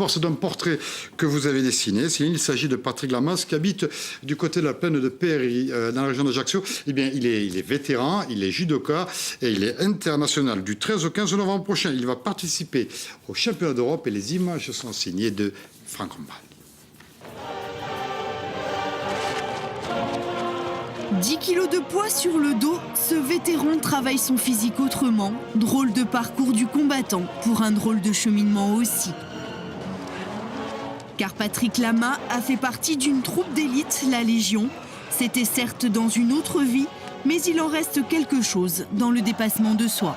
Sport, c'est un portrait que vous avez dessiné. Il s'agit de Patrick Lamas qui habite du côté de la plaine de Péry, dans la région d'Ajaccio. Eh bien, il est vétéran, il est judoka et il est international. Du 13 au 15 novembre prochain, il va participer au championnat d'Europe et les images sont signées de Franck Rombal. 10 kilos de poids sur le dos, ce vétéran travaille son physique autrement. Drôle de parcours du combattant pour un drôle de cheminement aussi. Car Patrick Lamas a fait partie d'une troupe d'élite, la Légion. C'était certes dans une autre vie, mais il en reste quelque chose dans le dépassement de soi.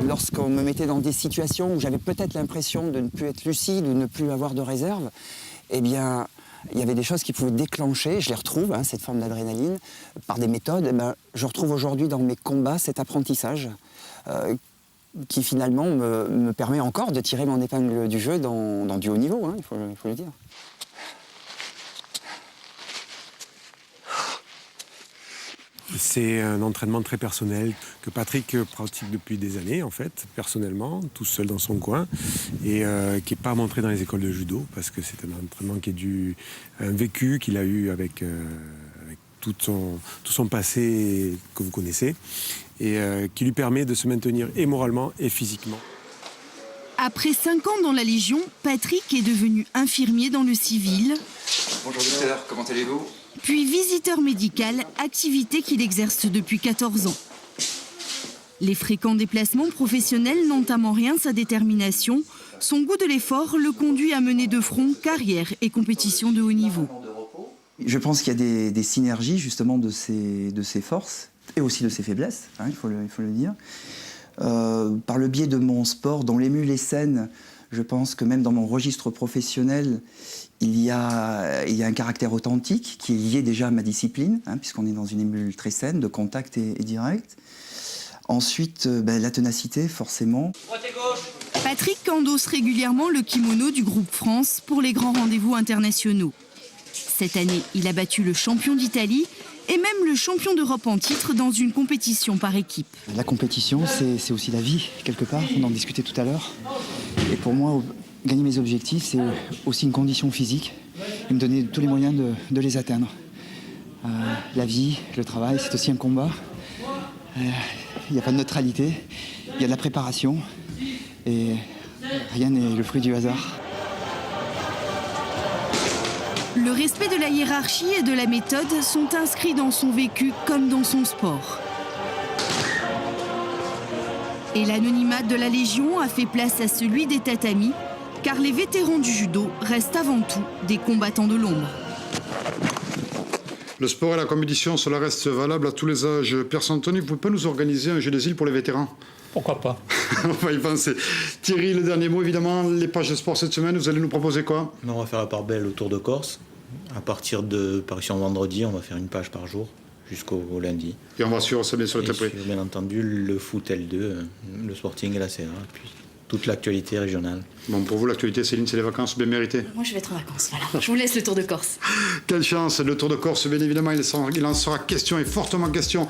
Lorsqu'on me mettait dans des situations où j'avais peut-être l'impression de ne plus être lucide ou de ne plus avoir de réserve, eh bien, il y avait des choses qui pouvaient déclencher, je les retrouve, cette forme d'adrénaline, par des méthodes. Je retrouve aujourd'hui dans mes combats cet apprentissage qui finalement me permet encore de tirer mon épingle du jeu dans du haut niveau, il faut le dire. C'est un entraînement très personnel que Patrick pratique depuis des années, en fait, personnellement, tout seul dans son coin, et qui n'est pas montré dans les écoles de judo, parce que c'est un entraînement qui est dû à un vécu qu'il a eu avec tout son passé que vous connaissez, et qui lui permet de se maintenir et moralement et physiquement. Après 5 ans dans la Légion, Patrick est devenu infirmier dans le civil. Bonjour docteur, comment allez-vous ? Puis visiteur médical, activité qu'il exerce depuis 14 ans. Les fréquents déplacements professionnels n'entament rien sa détermination. Son goût de l'effort le conduit à mener de front carrière et compétition de haut niveau. Je pense qu'il y a des synergies justement de ses forces et aussi de ses faiblesses, il faut le dire. Par le biais de mon sport, dont l'émule est saine, je pense que même dans mon registre professionnel, il y a un caractère authentique qui est lié déjà à ma discipline, puisqu'on est dans une émule très saine, de contact et direct. Ensuite, la ténacité, forcément. Patrick endosse régulièrement le kimono du groupe France pour les grands rendez-vous internationaux. Cette année, il a battu le champion d'Italie et même le champion d'Europe en titre dans une compétition par équipe. La compétition, c'est aussi la vie, quelque part. On en discutait tout à l'heure. Et pour moi, gagner mes objectifs, c'est aussi une condition physique et me donner tous les moyens de les atteindre. La vie, le travail, c'est aussi un combat. Il n'y a pas de neutralité, il y a de la préparation et rien n'est le fruit du hasard. Le respect de la hiérarchie et de la méthode sont inscrits dans son vécu comme dans son sport. Et l'anonymat de la Légion a fait place à celui des tatamis, car les vétérans du judo restent avant tout des combattants de l'ombre. Le sport et la compétition, cela reste valable à tous les âges. Pierre Santoni, vous pouvez pas nous organiser un jeu des îles pour les vétérans ? Pourquoi pas ? On va y penser. Thierry, le dernier mot, évidemment, les pages de sport cette semaine, vous allez nous proposer quoi ? On va faire la part belle au Tour de Corse. À partir de parution vendredi, on va faire une page par jour jusqu'au lundi. Et on va suivre ça bien sur le tapis. Bien entendu, le foot L2, le Sporting et la CA, puis toute l'actualité régionale. Bon, pour vous, l'actualité, Céline, c'est les vacances bien méritées ? Moi, je vais être en vacances, voilà. Je vous laisse le Tour de Corse. Quelle chance, le Tour de Corse, bien évidemment, il en sera question, et fortement question,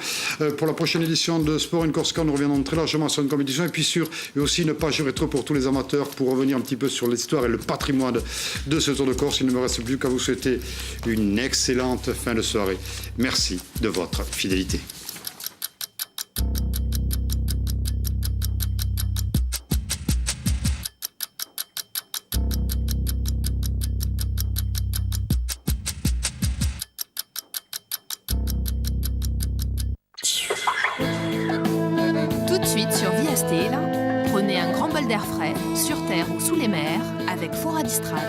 pour la prochaine édition de Sport in Corsica. Nous reviendrons très largement sur une compétition, et puis et aussi une page rétro pour tous les amateurs, pour revenir un petit peu sur l'histoire et le patrimoine de ce Tour de Corse. Il ne me reste plus qu'à vous souhaiter une excellente fin de soirée. Merci de votre fidélité. Prenez un grand bol d'air frais, sur terre ou sous les mers, avec Fora Distral.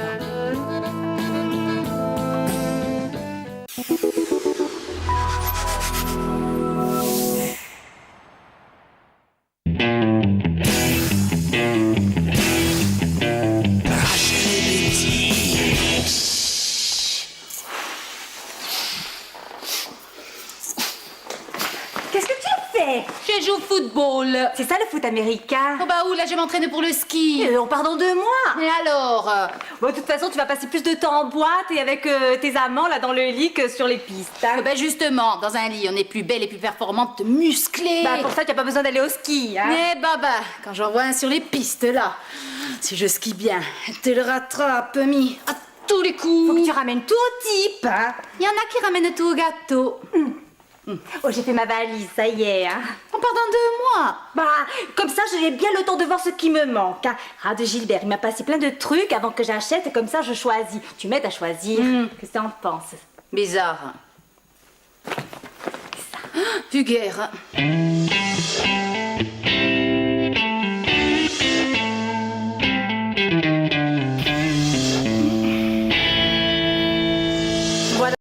Qu'est-ce que tu fais ? Je joue au football. C'est ça le foot américain. Oh bah où, là je vais m'entraîner pour le ski. On part dans 2 mois. Et alors Bon, de toute façon, tu vas passer plus de temps en boîte et avec tes amants là dans le lit que sur les pistes. Hein. Bah justement, dans un lit, on est plus belle et plus performante, musclée. Bah pour ça, tu n'as pas besoin d'aller au ski. Hein. Mais baba, quand j'en vois un sur les pistes là, si je skie bien, tu le rattrapes, mis à tous les coups. Faut que tu ramènes tout au type. Hein. Il y en a qui ramènent tout au gâteau. Oh, j'ai fait ma valise, ça y est. Hein. On part dans 2 mois. Bah, comme ça, j'ai bien le temps de voir ce qui me manque. Hein. Ah, de Gilbert, il m'a passé plein de trucs avant que j'achète et comme ça, je choisis. Tu m'aides à choisir. Qu'est-ce que t'en penses? Bizarre. Vulgaire.